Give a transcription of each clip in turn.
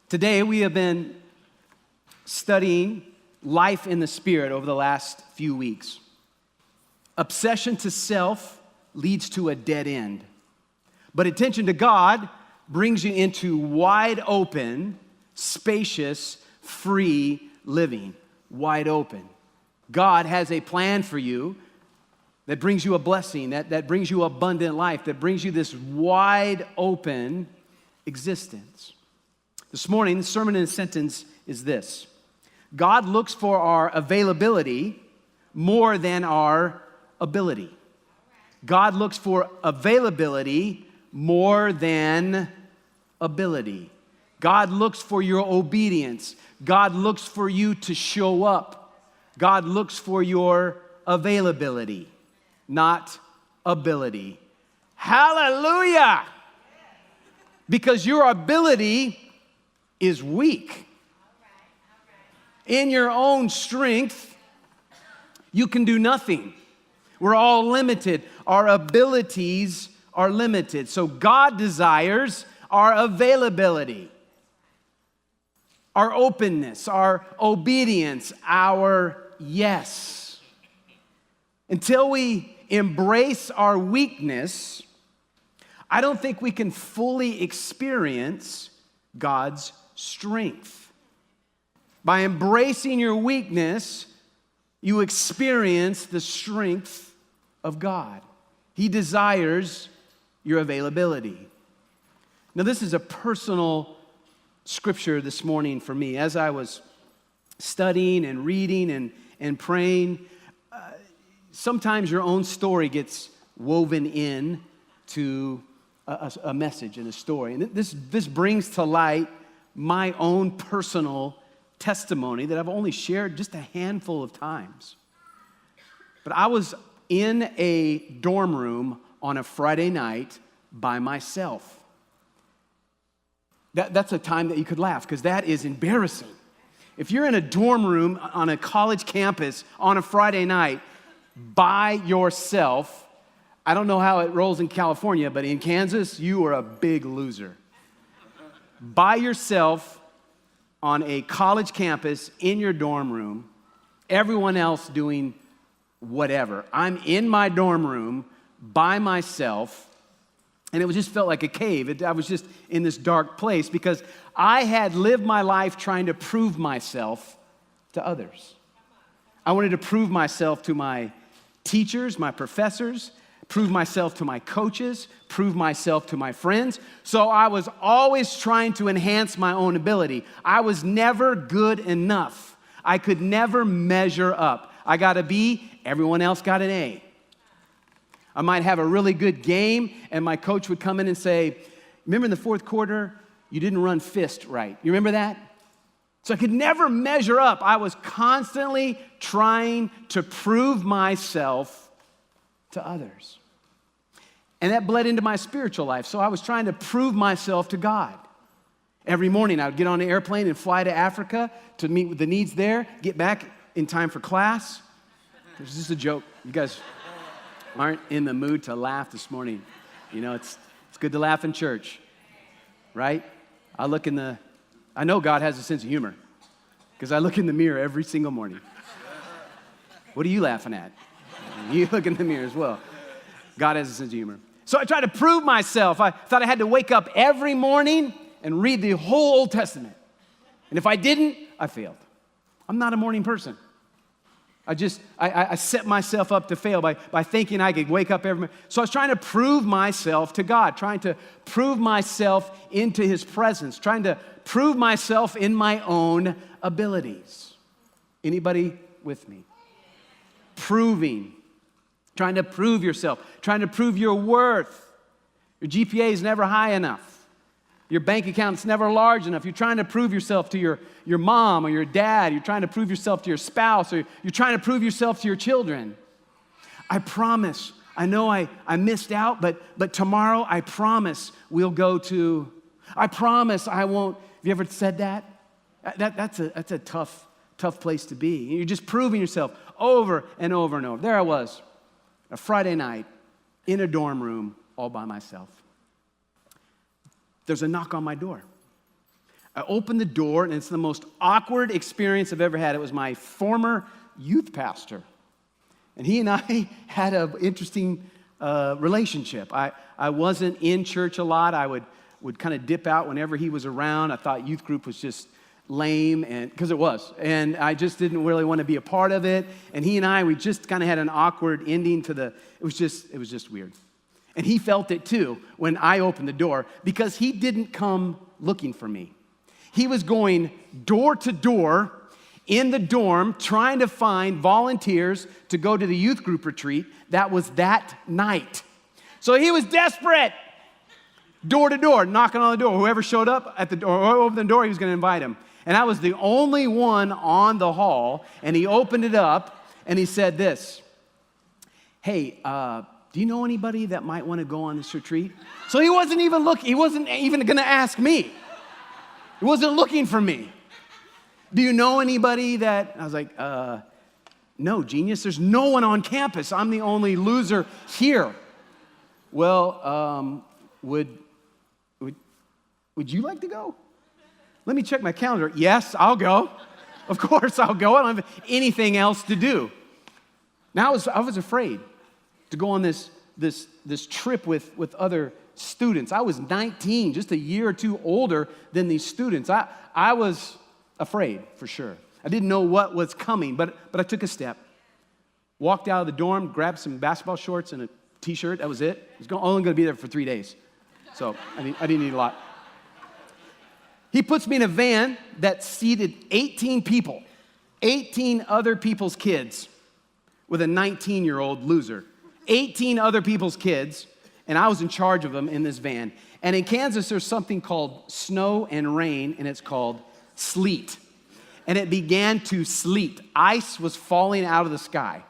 Today we have been studying life in the Spirit over the last few weeks. Obsession to self leads to a dead end, but attention to God brings you into wide open, spacious, free living. Wide open. God has a plan for you that brings you a blessing, that brings you abundant life, that brings you this wide open existence. This morning, the sermon in a sentence is this: God looks for our availability more than our ability. God looks for availability more than ability. God looks for your obedience. God looks for you to show up. God looks for your availability, not ability. Hallelujah! Because your ability is weak. In your own strength, you can do nothing. We're all limited. Our abilities are limited. So God desires our availability, our openness, our obedience, our yes. Until we embrace our weakness, I don't think we can fully experience God's strength. By embracing your weakness, you experience the strength of God. He desires your availability. Now, this is a personal scripture this morning for me. As I was studying and reading and praying, sometimes your own story gets woven in to a message and a story. And this brings to light my own personal testimony that I've only shared just a handful of times. But I was in a dorm room on a Friday night by myself. That's a time that you could laugh, because that is embarrassing. If you're in a dorm room on a college campus on a Friday night by yourself, I don't know how it rolls in California, but in Kansas, you are a big loser. By yourself on a college campus in your dorm room, everyone else doing whatever. I'm in my dorm room by myself, and it just felt like a cave. I was just in this dark place because I had lived my life trying to prove myself to others. I wanted to prove myself to my teachers, my professors, prove myself to my coaches, prove myself to my friends. So I was always trying to enhance my own ability. I was never good enough. I could never measure up. I got a B, everyone else got an A. I might have a really good game, and my coach would come in and say, remember in the fourth quarter, you didn't run fist right. You remember that? So I could never measure up. I was constantly trying to prove myself to others. And that bled into my spiritual life. So I was trying to prove myself to God. Every morning I would get on an airplane and fly to Africa to meet with the needs there, get back in time for class. This is just a joke. You guys aren't in the mood to laugh this morning. You know, it's good to laugh in church, right? I know God has a sense of humor because I look in the mirror every single morning. What are you laughing at? You look in the mirror as well. God has a sense of humor. So I tried to prove myself. I thought I had to wake up every morning and read the whole Old Testament. And if I didn't, I failed. I'm not a morning person. I set myself up to fail by thinking I could wake up every morning. So I was trying to prove myself to God, trying to prove myself into His presence, trying to prove myself in my own abilities. Anybody with me? Proving. Trying to prove yourself, trying to prove your worth. Your GPA is never high enough. Your bank account's never large enough. You're trying to prove yourself to your mom or your dad. You're trying to prove yourself to your spouse, or you're trying to prove yourself to your children. I promise, I know I missed out, but tomorrow I promise we'll go to, I promise I won't. Have you ever said that? That's a tough place to be. You're just proving yourself over and over and over. There I was. A Friday night in a dorm room all by myself. There's a knock on my door. I opened the door, and it's the most awkward experience I've ever had. It was my former youth pastor. And he and I had an interesting relationship. I wasn't in church a lot. I would kind of dip out whenever he was around. I thought youth group was just lame, and because it was. And I just didn't really want to be a part of it. And he and I, we just kind of had an awkward ending to it was just weird. And he felt it too when I opened the door because he didn't come looking for me. He was going door to door in the dorm trying to find volunteers to go to the youth group retreat that was that night. So he was desperate. Door to door, knocking on the door. Whoever showed up at the door, or opened the door, he was going to invite him. And I was the only one on the hall, and he opened it up, and he said this, "Hey, do you know anybody that might want to go on this retreat?" So he wasn't even going to ask me. He wasn't looking for me. "Do you know anybody that?" I was like, "No, genius. There's no one on campus. I'm the only loser here." "Well, would you like to go?" "Let me check my calendar." "Yes, I'll go. Of course I'll go. I don't have anything else to do." Now I was afraid to go on this trip with other students. I was 19, just a year or two older than these students. I was afraid, for sure. I didn't know what was coming, but I took a step. Walked out of the dorm, grabbed some basketball shorts and a t-shirt. That was it. I was only going to be there for 3 days, so I didn't need a lot. He puts me in a van that seated 18 people, 18 other people's kids with a 19-year-old loser. 18 other people's kids, and I was in charge of them in this van. And in Kansas, there's something called snow and rain, and it's called sleet. And it began to sleet. Ice was falling out of the sky.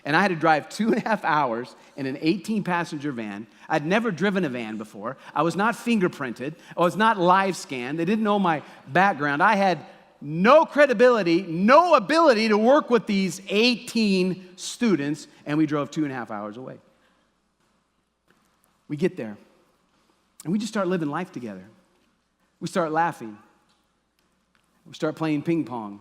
And I had to drive 2.5 hours in an 18-passenger van. I'd never driven a van before. I was not fingerprinted. I was not live scanned. They didn't know my background. I had no credibility, no ability to work with these 18 students, and we drove 2.5 hours away. We get there, and we just start living life together. We start laughing. We start playing ping pong.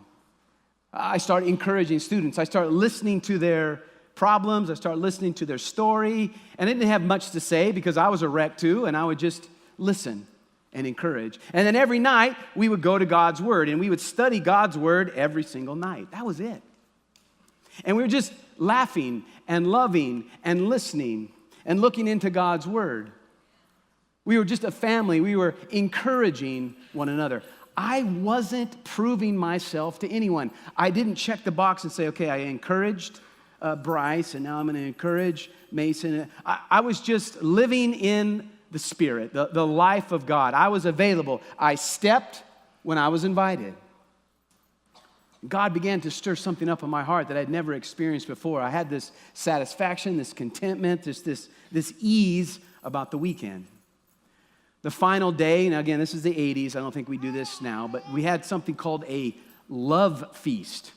I start encouraging students. I start listening to their problems. I start listening to their story, and I didn't have much to say because I was a wreck too, and I would just listen and encourage. And then every night, we would go to God's Word, and we would study God's Word every single night. That was it. And we were just laughing and loving and listening and looking into God's Word. We were just a family. We were encouraging one another. I wasn't proving myself to anyone. I didn't check the box and say, okay, I encouraged Bryce, and now I'm going to encourage Mason. I was just living in the Spirit, the life of God. I was available. I stepped when I was invited. God began to stir something up in my heart that I'd never experienced before. I had this satisfaction, this contentment, this ease about the weekend. The final day, and again, this is the 80s. I don't think we do this now, but we had something called a love feast.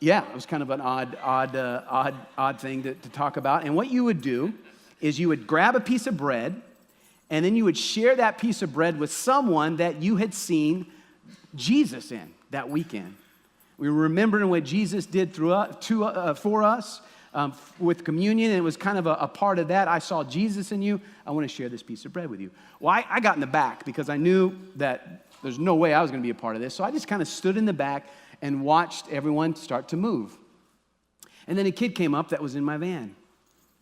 Yeah, it was kind of an odd thing to talk about. And what you would do is you would grab a piece of bread, and then you would share that piece of bread with someone that you had seen Jesus in that weekend. We were remembering what Jesus did for us with communion, and it was kind of a part of that. I saw Jesus in you. I want to share this piece of bread with you. Well, I got in the back because I knew that there's no way I was going to be a part of this, so I just kind of stood in the back and watched everyone start to move. And then a kid came up that was in my van.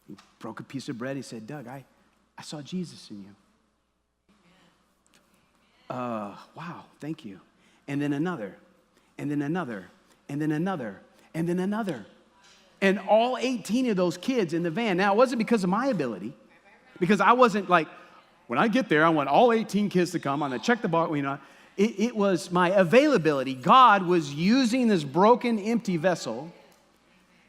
He broke a piece of bread. He said, "Doug, I saw Jesus in you." Wow, thank you. And then another, and then another, and then another, and then another. And all 18 of those kids in the van. Now, it wasn't because of my ability, because I wasn't like, when I get there, I want all 18 kids to come. I'm going to check the box, you know. It was my availability. God was using this broken, empty vessel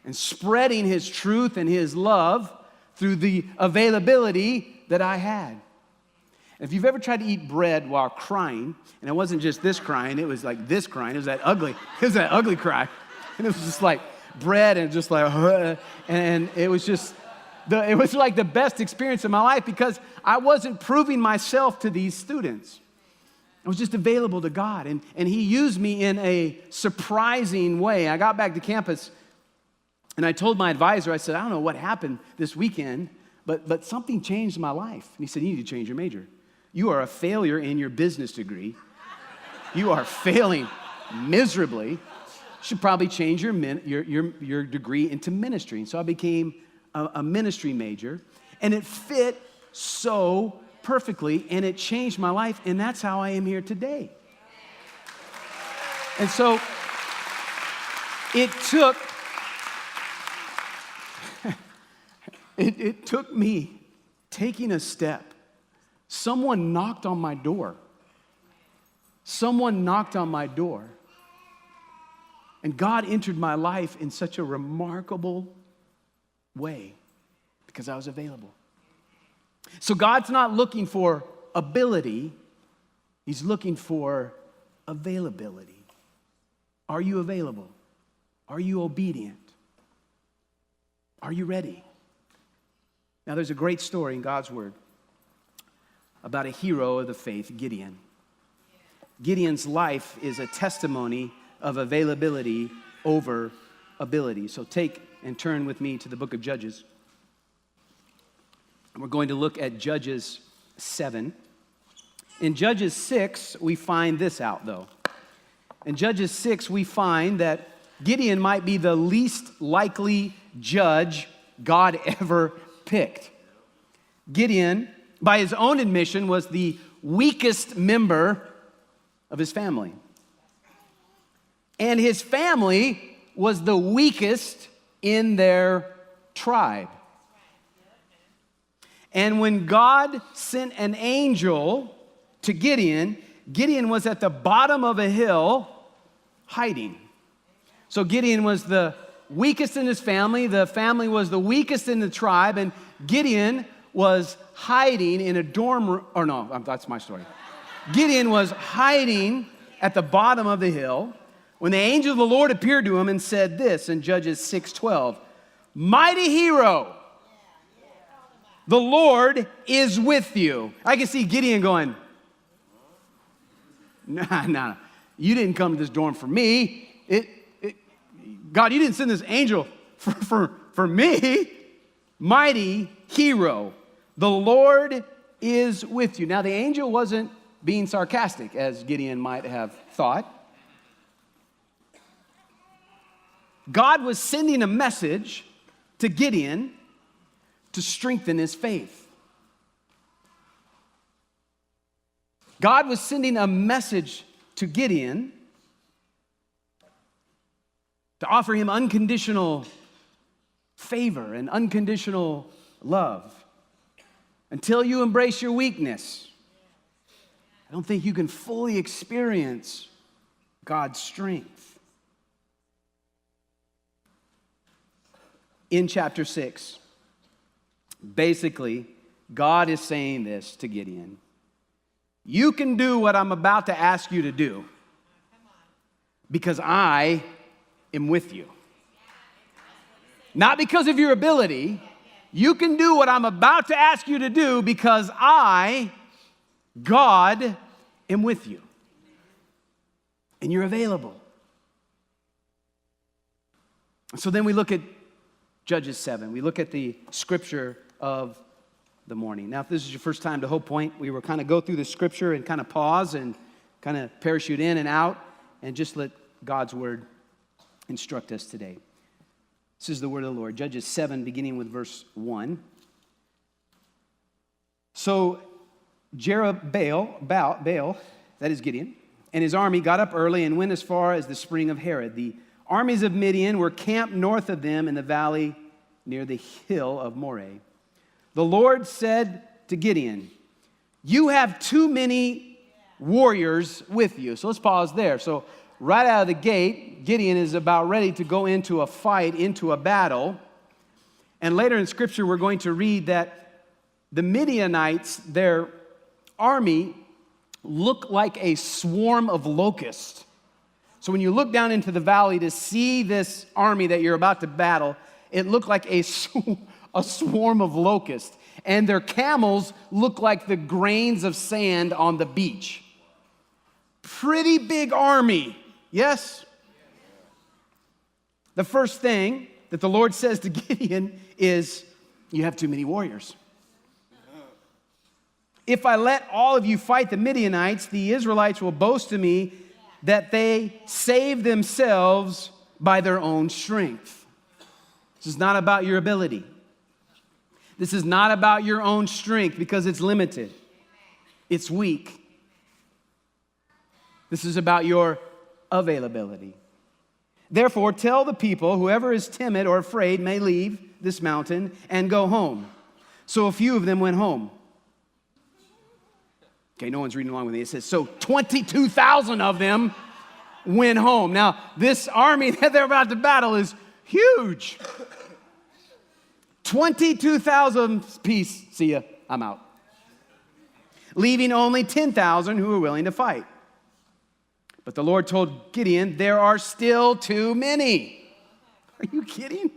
and spreading His truth and His love through the availability that I had. If you've ever tried to eat bread while crying, and it wasn't just this crying, it was like this crying. It was that ugly cry. And it was just like bread and just like, and it was just, it was like the best experience of my life because I wasn't proving myself to these students. I was just available to God, and he used me in a surprising way. I got back to campus, and I told my advisor, I said, I don't know what happened this weekend, but something changed my life. And he said, you need to change your major. You are a failure in your business degree. You are failing miserably. You should probably change your degree into ministry. And so I became a ministry major, and it fit so perfectly, and it changed my life, and that's how I am here today. And so it took me taking a step. Someone knocked on my door. Someone knocked on my door. And God entered my life in such a remarkable way because I was available. So God's not looking for ability, he's looking for availability. Are you available? Are you obedient? Are you ready? Now there's a great story in God's word about a hero of the faith, Gideon. Gideon's life is a testimony of availability over ability. So take and turn with me to the book of Judges. We're going to look at Judges 7. In Judges 6, we find this out, though. In Judges 6, we find that Gideon might be the least likely judge God ever picked. Gideon, by his own admission, was the weakest member of his family. And his family was the weakest in their tribe. And when God sent an angel to Gideon, Gideon was at the bottom of a hill hiding. So Gideon was the weakest in his family. The family was the weakest in the tribe. And Gideon was hiding in a dorm room. Or no, that's my story. Gideon was hiding at the bottom of the hill when the angel of the Lord appeared to him and said this in Judges 6:12, "Mighty hero, the Lord is with you." I can see Gideon going, nah, you didn't come to this dorm for me. God, you didn't send this angel for me. Mighty hero, the Lord is with you. Now, the angel wasn't being sarcastic, as Gideon might have thought. God was sending a message to Gideon to strengthen his faith. God was sending a message to Gideon to offer him unconditional favor and unconditional love. Until you embrace your weakness, I don't think you can fully experience God's strength. In chapter 6, basically, God is saying this to Gideon. You can do what I'm about to ask you to do because I am with you. Not because of your ability. You can do what I'm about to ask you to do because I, God, am with you. And you're available. So then we look at Judges 7. We look at the scripture of the morning. Now, if this is your first time to Hope Point, we will kind of go through the scripture and kind of pause and kind of parachute in and out and just let God's word instruct us today. This is the word of the Lord. Judges 7, beginning with verse 1. So Baal, that is Gideon, and his army got up early and went as far as the spring of Harod. The armies of Midian were camped north of them in the valley near the hill of Moreh. The Lord said to Gideon, "You have too many warriors with you." So let's pause there. So right out of the gate, Gideon is about ready to go into a fight, into a battle. And later in Scripture, we're going to read that the Midianites, their army, looked like a swarm of locusts. So when you look down into the valley to see this army that you're about to battle, it looked like a swarm of locusts. And their camels looked like the grains of sand on the beach. pretty big army. Yes? The first thing that the Lord says to Gideon is, you have too many warriors. If I let all of you fight the Midianites, the Israelites will boast to me that they save themselves by their own strength. This is not about your ability. This is not about your own strength because it's limited. It's weak. This is about your availability. Therefore, tell the people, whoever is timid or afraid may leave this mountain and go home. So a few of them went home. Okay, no one's reading along with me. It says, so 22,000 of them went home. Now, this army that they're about to battle is huge. 22,000 peace. See ya. I'm out. Leaving only 10,000 who were willing to fight. But the Lord told Gideon, there are still too many. Are you kidding?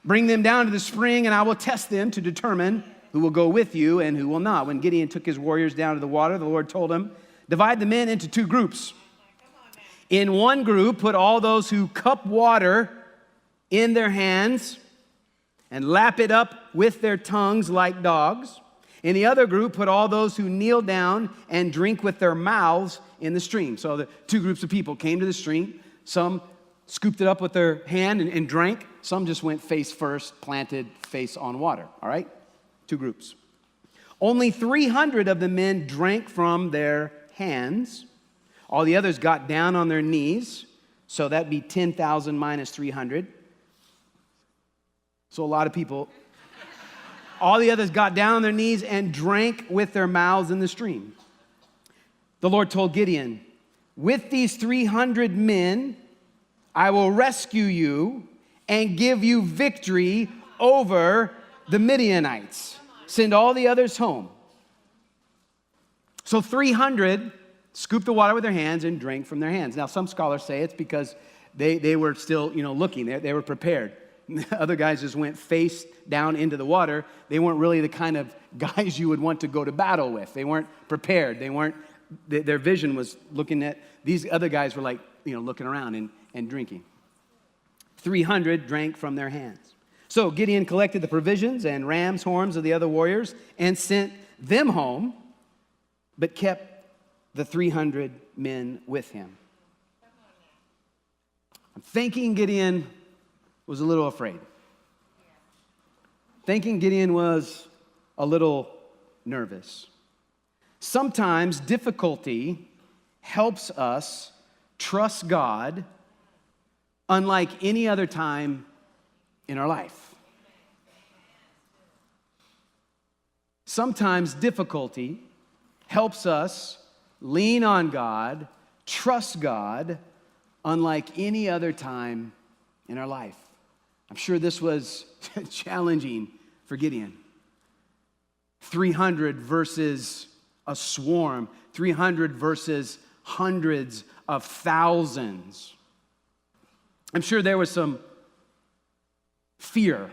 Bring them down to the spring, and I will test them to determine who will go with you and who will not. When Gideon took his warriors down to the water, the Lord told him, divide the men into two groups. In one group, put all those who cup water in their hands and lap it up with their tongues like dogs. In the other group, put all those who kneel down and drink with their mouths in the stream. So the two groups of people came to the stream. Some scooped it up with their hand and drank. Some just went face first, planted face on water. All right? Two groups. Only 300 of the men drank from their hands. All the others got down on their knees. So that'd be 10,000 minus 300. So a lot of people. All the others got down on their knees and drank with their mouths in the stream. The Lord told Gideon, with these 300 men, I will rescue you and give you victory over the Midianites. Send all the others home. So 300 scooped the water with their hands and drank from their hands. Now, some scholars say it's because they were still, looking. They were prepared. Other guys just went face down into the water. They weren't really the kind of guys you would want to go to battle with. They weren't prepared. Their vision was looking at, these other guys were like, looking around and drinking. 300 drank from their hands. So Gideon collected the provisions and ram's horns of the other warriors and sent them home, but kept the 300 men with him. I'm thinking Gideon was a little afraid. Thinking Gideon was a little nervous. Sometimes difficulty helps us trust God unlike any other time in our life. Sometimes difficulty helps us lean on God, trust God, unlike any other time in our life. I'm sure this was challenging for Gideon. 300 versus a swarm, 300 versus hundreds of thousands. I'm sure there was some fear,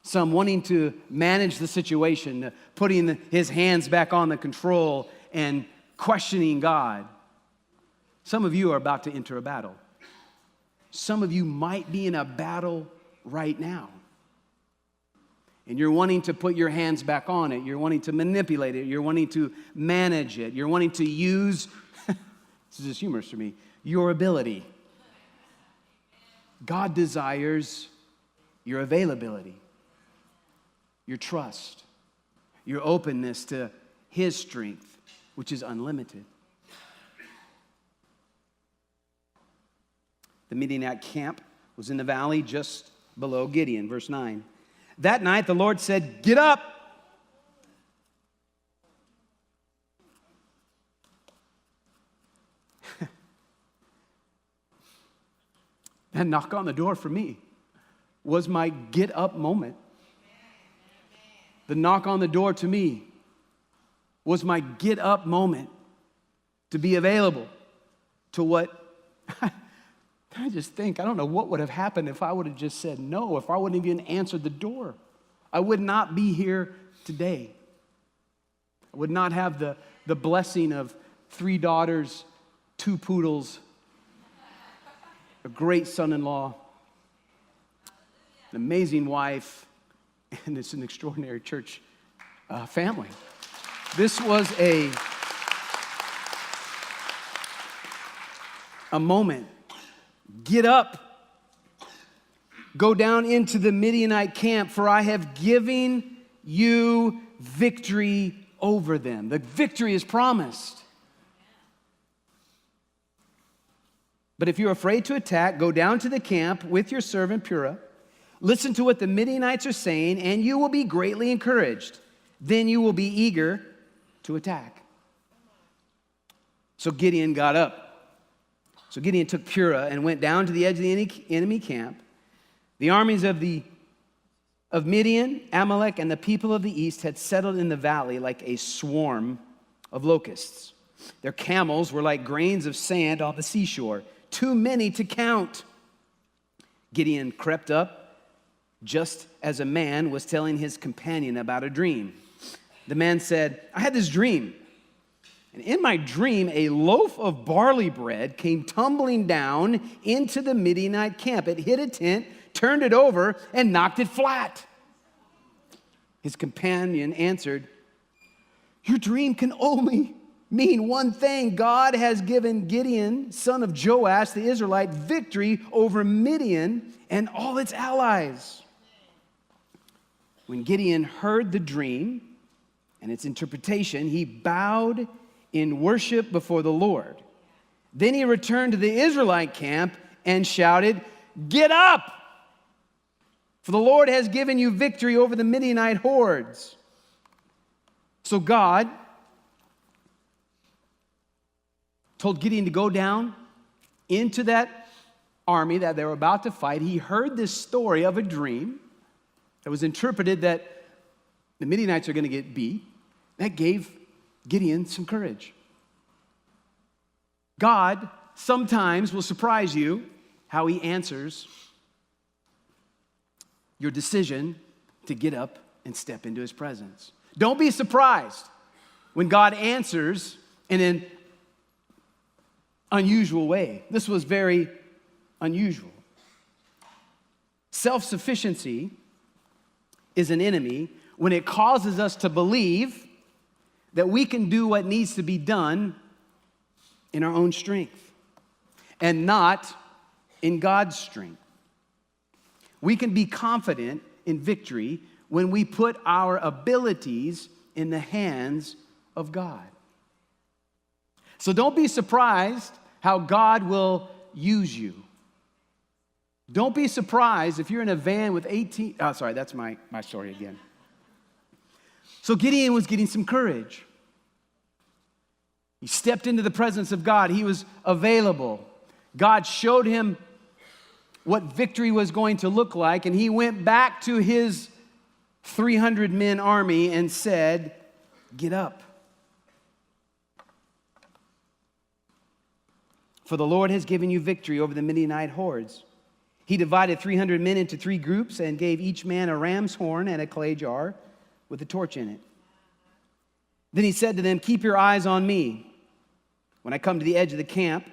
some wanting to manage the situation, putting his hands back on the control and questioning God. Some of you are about to enter a battle. Some of you might be in a battle right now. And you're wanting to put your hands back on it. You're wanting to manipulate it. You're wanting to manage it. You're wanting to use, this is just humorous for me, your ability. God desires your availability, your trust, your openness to His strength, which is unlimited. The Midianite camp was in the valley just below Gideon. Verse 9. That night the Lord said, "Get up." That knock on the door for me was my get up moment. The knock on the door to me was my get up moment to be available to what I just think, I don't know what would have happened if I would have just said no, if I wouldn't have even answered the door. I would not be here today. I would not have the the blessing of 3 daughters, 2 poodles, a great son-in-law, an amazing wife, and it's an extraordinary church family. This was a moment. Get up. Go down into the Midianite camp, for I have given you victory over them. The victory is promised. But if you're afraid to attack, go down to the camp with your servant Purah. Listen to what the Midianites are saying, and you will be greatly encouraged. Then you will be eager to attack. So Gideon got up. So Gideon took Purah and went down to the edge of the enemy camp. The armies of Midian, Amalek, and the people of the east had settled in the valley like a swarm of locusts. Their camels were like grains of sand on the seashore, too many to count. Gideon crept up just as a man was telling his companion about a dream. The man said, I had this dream, and in my dream, a loaf of barley bread came tumbling down into the Midianite camp. It hit a tent, turned it over, and knocked it flat. His companion answered, your dream can only mean one thing. God has given Gideon, son of Joash, the Israelite, victory over Midian and all its allies. When Gideon heard the dream and its interpretation, he bowed in worship before the Lord. Then he returned to the Israelite camp and shouted, get up! For the Lord has given you victory over the Midianite hordes. So God told Gideon to go down into that army that they were about to fight. He heard this story of a dream that was interpreted that the Midianites are going to get beat. That gave Gideon some courage. God sometimes will surprise you how he answers your decision to get up and step into his presence. Don't be surprised when God answers in an unusual way. This was very unusual. Self-sufficiency is an enemy when it causes us to believe that we can do what needs to be done in our own strength and not in God's strength. We can be confident in victory when we put our abilities in the hands of God. So don't be surprised how God will use you. Don't be surprised if you're in a van with 18... Oh, sorry, that's my story again. So Gideon was getting some courage. He stepped into the presence of God. He was available. God showed him what victory was going to look like, and he went back to his 300-man army and said, get up. For the Lord has given you victory over the Midianite hordes. He divided 300 men into 3 groups and gave each man a ram's horn and a clay jar with a torch in it. Then he said to them, keep your eyes on me. When I come to the edge of the camp,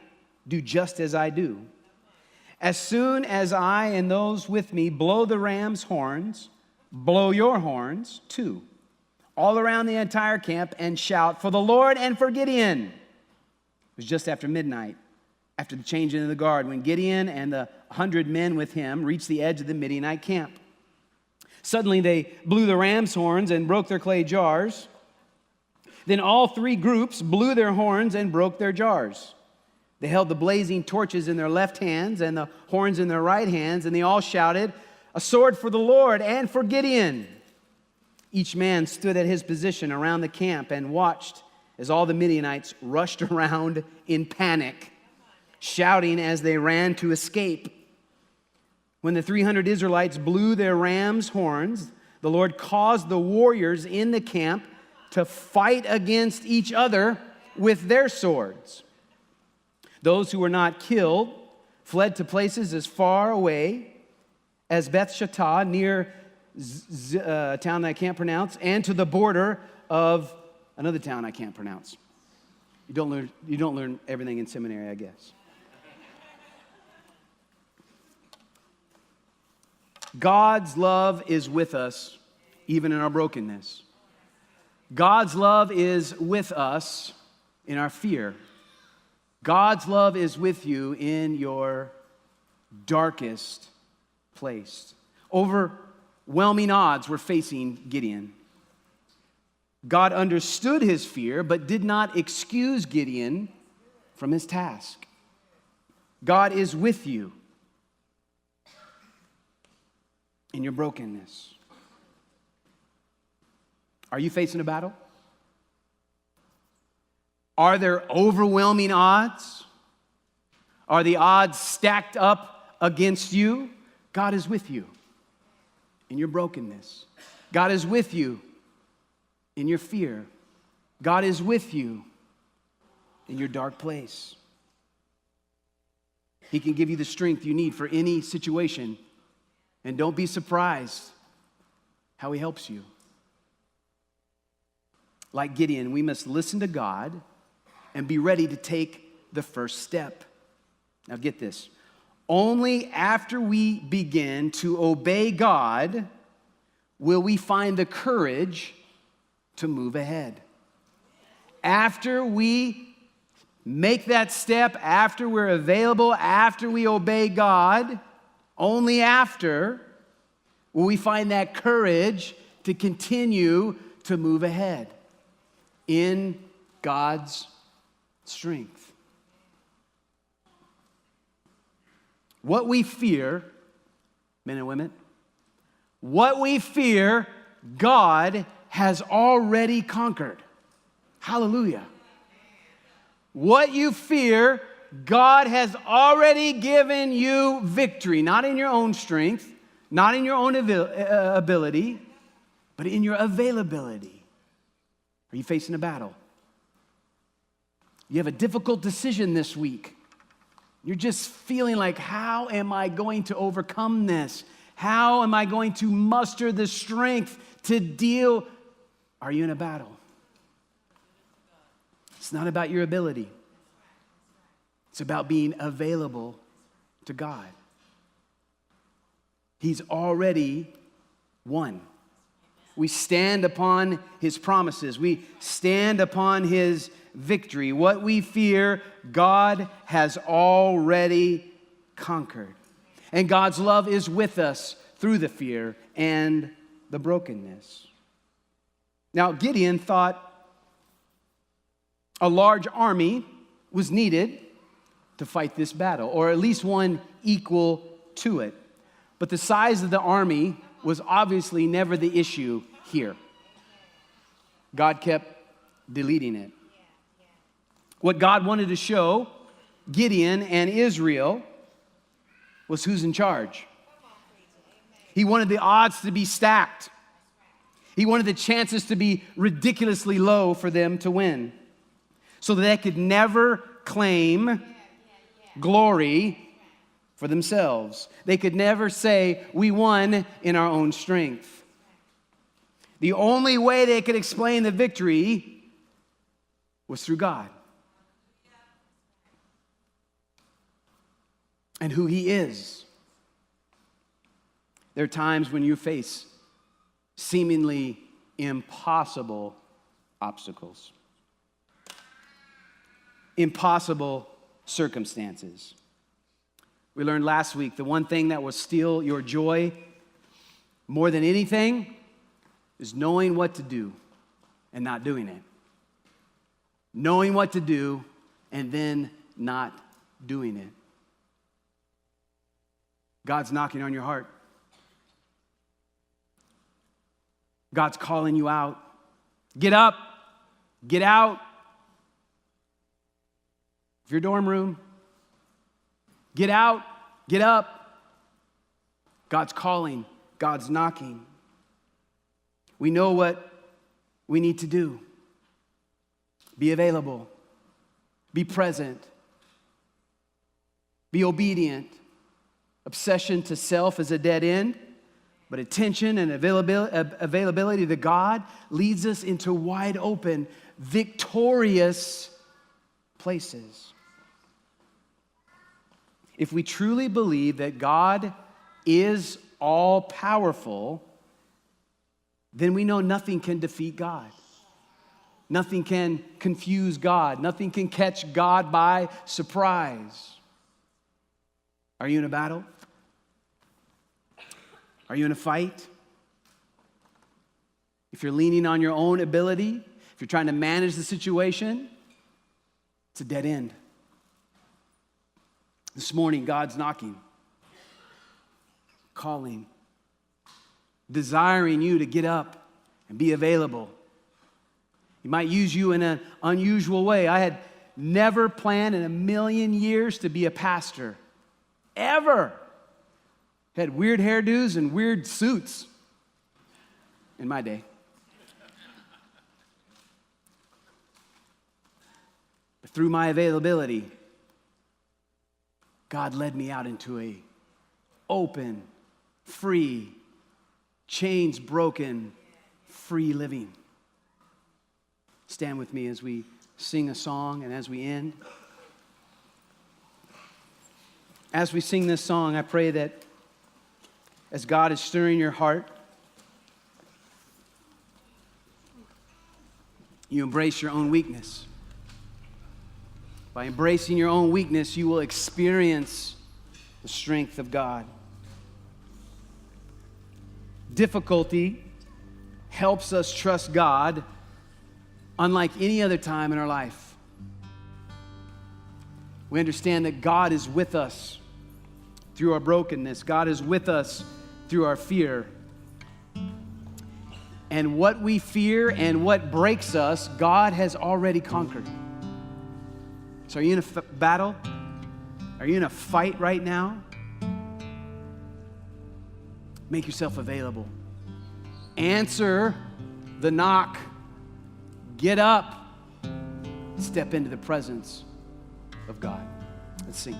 do just as I do. As soon as I and those with me blow the ram's horns, blow your horns too, all around the entire camp, and shout for the Lord and for Gideon. It was just after midnight, after the change into the guard, when Gideon and the 100 men with him reached the edge of the Midianite camp. Suddenly they blew the ram's horns and broke their clay jars. Then all 3 groups blew their horns and broke their jars. They held the blazing torches in their left hands and the horns in their right hands, and they all shouted, a sword for the Lord and for Gideon. Each man stood at his position around the camp and watched as all the Midianites rushed around in panic, shouting as they ran to escape. When the 300 Israelites blew their ram's horns, the Lord caused the warriors in the camp to fight against each other with their swords. Those who were not killed fled to places as far away as Beth Shattah, near a town that I can't pronounce, and to the border of another town I can't pronounce. You don't learn everything in seminary, I guess. God's love is with us even in our brokenness. God's love is with us in our fear. God's love is with you in your darkest place. Overwhelming odds were facing Gideon. God understood his fear, but did not excuse Gideon from his task. God is with you in your brokenness. Are you facing a battle? Are there overwhelming odds? Are the odds stacked up against you? God is with you in your brokenness. God is with you in your fear. God is with you in your dark place. He can give you the strength you need for any situation. And don't be surprised how he helps you. Like Gideon, we must listen to God and be ready to take the first step. Now get this. Only after we begin to obey God will we find the courage to move ahead. After we make that step, after we're available, after we obey God, only after will we find that courage to continue to move ahead in God's strength. What we fear, men and women, what we fear, God has already conquered. Hallelujah. What you fear, God has already given you victory, not in your own strength, not in your own ability, but in your availability. Are you facing a battle? You have a difficult decision this week. You're just feeling like, how am I going to overcome this? How am I going to muster the strength to deal? Are you in a battle? It's not about your ability. It's about being available to God. He's already won. We stand upon his promises. We stand upon his victory. What we fear, God has already conquered. And God's love is with us through the fear and the brokenness. Now, Gideon thought a large army was needed to fight this battle, or at least one equal to it. But the size of the army was obviously never the issue here. God kept deleting it. What God wanted to show Gideon and Israel was who's in charge. He wanted the odds to be stacked. He wanted the chances to be ridiculously low for them to win, so that they could never claim glory for themselves. They could never say, we won in our own strength. The only way they could explain the victory was through God and who he is. There are times when you face seemingly impossible obstacles, impossible circumstances. We learned last week the one thing that will steal your joy more than anything is knowing what to do and not doing it. Knowing what to do and then not doing it. God's knocking on your heart. God's calling you out. Get up. Get out of your dorm room. Get out. Get up. God's calling. God's knocking. We know what we need to do. Be available. Be present. Be obedient. Obsession to self is a dead end, but attention and availability to God leads us into wide open, victorious places. If we truly believe that God is all-powerful, then we know nothing can defeat God. Nothing can confuse God. Nothing can catch God by surprise. Are you in a battle? Are you in a fight? If you're leaning on your own ability, if you're trying to manage the situation, it's a dead end. This morning, God's knocking, calling, desiring you to get up and be available. He might use you in an unusual way. I had never planned in a million years to be a pastor, ever. Had weird hairdos and weird suits in my day. But through my availability, God led me out into a open, free, chains broken, free living. Stand with me as we sing a song and as we end. As we sing this song, I pray that as God is stirring your heart, you embrace your own weakness. By embracing your own weakness, you will experience the strength of God. Difficulty helps us trust God unlike any other time in our life. We understand that God is with us through our brokenness. God is with us through our fear. And what we fear and what breaks us, God has already conquered. So are you in a battle? Are you in a fight right now? Make yourself available. Answer the knock. Get up. Step into the presence of God. Let's sing.